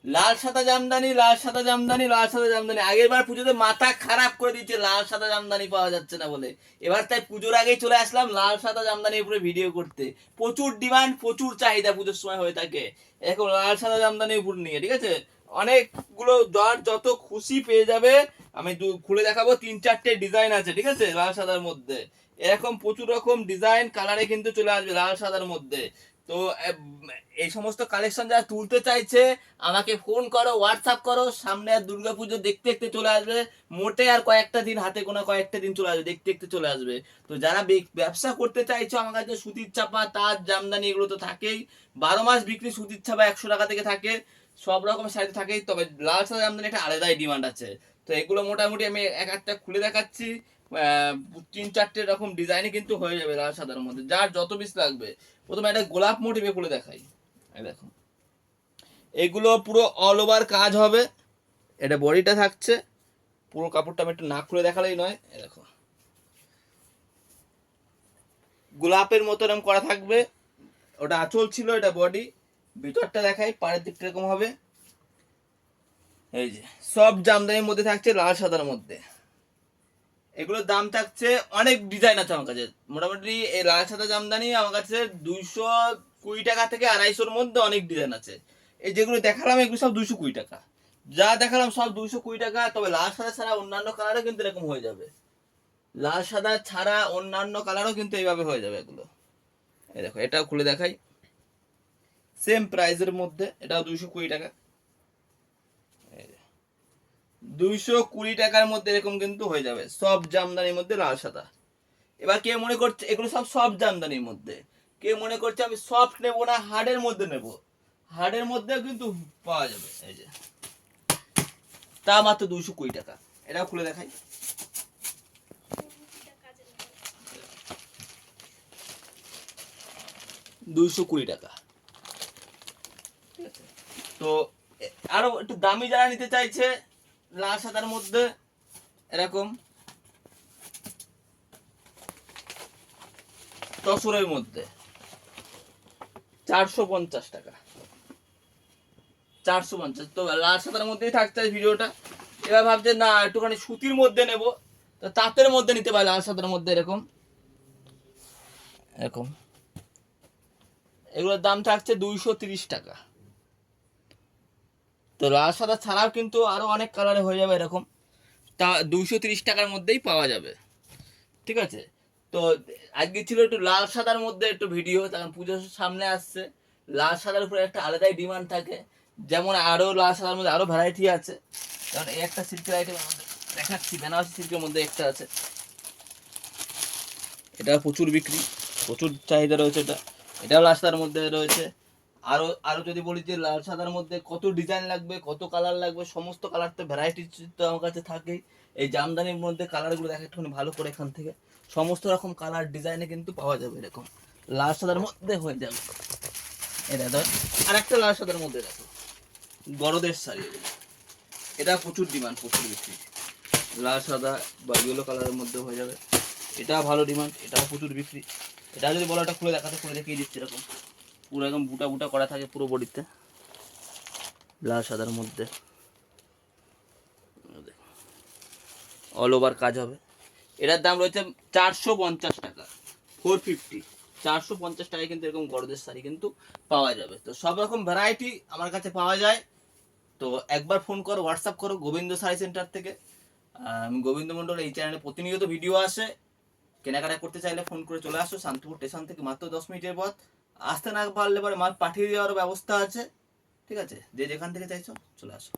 লাল সাদা জামদানি, লাল সাদা জামদানি, লাল সাদা জামদানি। আগের বার পুজোতে মাথা খারাপ করে দিচ্ছে লাল সাদা জামদানি পাওয়া যাচ্ছে না বলে। এবার তাই পুজোর আগেই চলে আসলাম লাল সাদা জামদানির উপরে ভিডিও করতে। প্রচুর ডিমান্ড, প্রচুর চাহিদা পুজোর সময় হয়ে থাকে এখন লাল সাদা জামদানির উপর নিয়ে, ঠিক আছে। অনেকগুলো যার যত খুশি পেয়ে যাবে। আমি খুলে দেখাবো, 3-4টে ডিজাইন আছে, ঠিক আছে, লাল সাদার মধ্যে। এরকম প্রচুর রকম ডিজাইন কালারে কিন্তু চলে আসবে লাল সাদার মধ্যে। তো এই সমস্ত কালেকশন যারা তুলতে চাইছে আমাকে ফোন করো, হোয়াটসঅ্যাপ করো। সামনে আর দুর্গাপুজো দেখতে দেখতে চলে আসবে। মোটে আর কয়েকটা দিন, হাতে গোনা কয়েকটা দিন চলে আসবে, দেখতে দেখতে চলে আসবে। তো যারা ব্যবসা করতে চাইছো, আমার কাছে সুতির চাপা, তার জামদানি এগুলো তো থাকেই। 12 মাস বিক্রি সুতির চাপা 100 টাকা থেকে থাকে, সব রকম সাইজ থাকেই। তবে লাল সাদা জামদানি একটা আলাদাই ডিমান্ড আছে। তো এগুলো মোটামুটি আমি এক একটা খুলে দেখাচ্ছি। 3-4টে রকম ডিজাইনে কিন্তু হয়ে যাবে লাল সাদার মধ্যে, যার যত পিস লাগবে। প্রথমে একটা গোলাপ মোটিভে খুলে দেখাই। এই দেখো, এগুলো পুরো অল ওভার কাজ হবে। এটা বডিটা থাকছে, পুরো কাপড়টা আমি একটু না খুলে দেখালেই নয়। এই দেখো, গোলাপের মতো এরকম করা থাকবে। ওটা আঁচল ছিল, এটা বডি। ভিতরটা দেখাই, পাড়ের দিকটা এরকম হবে। এই যে সব জামদানির মধ্যে থাকছে লাল সাদার মধ্যে। এগুলোর দাম থাকছে, অনেক ডিজাইন আছে আমার কাছে। মোটামুটি এই লাল সাদা জামদানি আমার কাছে 220 টাকা থেকে 250-র মধ্যে অনেক ডিজাইন আছে। এই যেগুলো দেখালাম এগুলো সব 220 টাকা। যা দেখালাম সব 220 টাকা। তবে লাল সাদা ছাড়া অন্যান্য কালারও কিন্তু এরকম হয়ে যাবে। লাল সাদা ছাড়া অন্যান্য কালারও কিন্তু এইভাবে হয়ে যাবে এগুলো। এই দেখো, এটাও খুলে দেখাই। সেম প্রাইসের মধ্যে, এটাও 220 টাকা। 220 টাকার মধ্যে এরকম কিন্তু হয়ে যাবে সব জামদানির মধ্যে লাল সাদা। এবার কে মনে করছে এগুলো সব সব জামদানির মধ্যে, কে মনে করছে আমি সফট নেবো না, হার্ডের মধ্যে নেব, হার্ডের মধ্যে কিন্তু পাওয়া যাবে। এই যে, তা মাত্র 220 টাকা। এটাও খুলে দেখাই। 220 টাকা। তো আরো একটু দামি যারা নিতে চাইছে লাল সাদার মধ্যে, এরকম তসরের মধ্যে 450 টাকা। 450। তো লাল সাদার মধ্যেই থাকছে ভিডিওটা। এবার ভাবছে না একটুখানি সুতির মধ্যে নেব, তো তাঁতের মধ্যে নিতে পারে লাল সাদার মধ্যে। এরকম এরকম এগুলোর দাম থাকছে 230 টাকা। তো লাল সাদা ছাড়াও কিন্তু আরো অনেক কালারে হয়ে যাবে এরকম, তা 230 টাকার মধ্যেই পাওয়া যাবে, ঠিক আছে। তো আজকে ছিল একটু লাল সাদার মধ্যে একটু ভিডিও, কারণ পুজোর সামনে আসছে। লাল সাদার উপরে একটা আলাদাই ডিমান্ড থাকে। যেমন আরো লাল সাদার মধ্যে আরো ভ্যারাইটি আছে। কারণ এই একটা সিল্কের আইটেম আমাদের দেখাচ্ছি, বেনারসি সিল্কের মধ্যে একটা আছে। এটা প্রচুর বিক্রি, প্রচুর চাহিদা রয়েছে। এটাও লাল সাদার মধ্যে রয়েছে। আরো আরো যদি বলি যে লাল সাদার মধ্যে কত ডিজাইন লাগবে, কত কালার লাগবে, সমস্ত কালার তো ভ্যারাইটি তো আমার কাছে থাকেই। এই জামদানির মধ্যে কালারগুলো দেখা একটুখানি ভালো করে এখান থেকে, সমস্ত রকম কালার ডিজাইনে কিন্তু পাওয়া যাবে এরকম। লাল সাদার মধ্যে হয়ে যাবে। এটা ধর, আর একটা লাল সাদার মধ্যে দেখো, বড়দের শাড়ি। এটা প্রচুর ডিমান্ড, প্রচুর বিক্রি। লাল সাদা বা ইয়েলো কালারের মধ্যে হয়ে যাবে। এটাও ভালো ডিমান্ড, এটাও প্রচুর বিক্রি। এটা যদি বলো, এটা খুলে দেখাতে, খুলে দেখিয়ে দিচ্ছি। এরকম পুরো একদম বুটা বুটা করা থাকে পুরো বডিতে, লাল সাদার মধ্যে অল ওভার কাজ হবে। এটার দাম রয়েছে 450 টাকা, 450। 450 টাকায় কিন্তু এরকম গরদের শাড়ি কিন্তু পাওয়া যাবে। তো সব রকম ভ্যারাইটি আমার কাছে পাওয়া যায়। তো একবার ফোন করো, হোয়াটসঅ্যাপ করো গোবিন্দ শাড়ি সেন্টার থেকে। আমি গোবিন্দ মন্ডল, এই চ্যানেলে প্রতিনিয়ত ভিডিও আসে। কেনাকাটা করতে চাইলে ফোন করে চলে আসো। শান্তিপুর স্টেশন থেকে মাত্র 10 মিনিটের পথ। আসতে না পারলে পরে মাল পাঠিয়ে দেওয়ার ব্যবস্থা আছে, ঠিক আছে। যে যেখান থেকে চাইছো চলে আসো।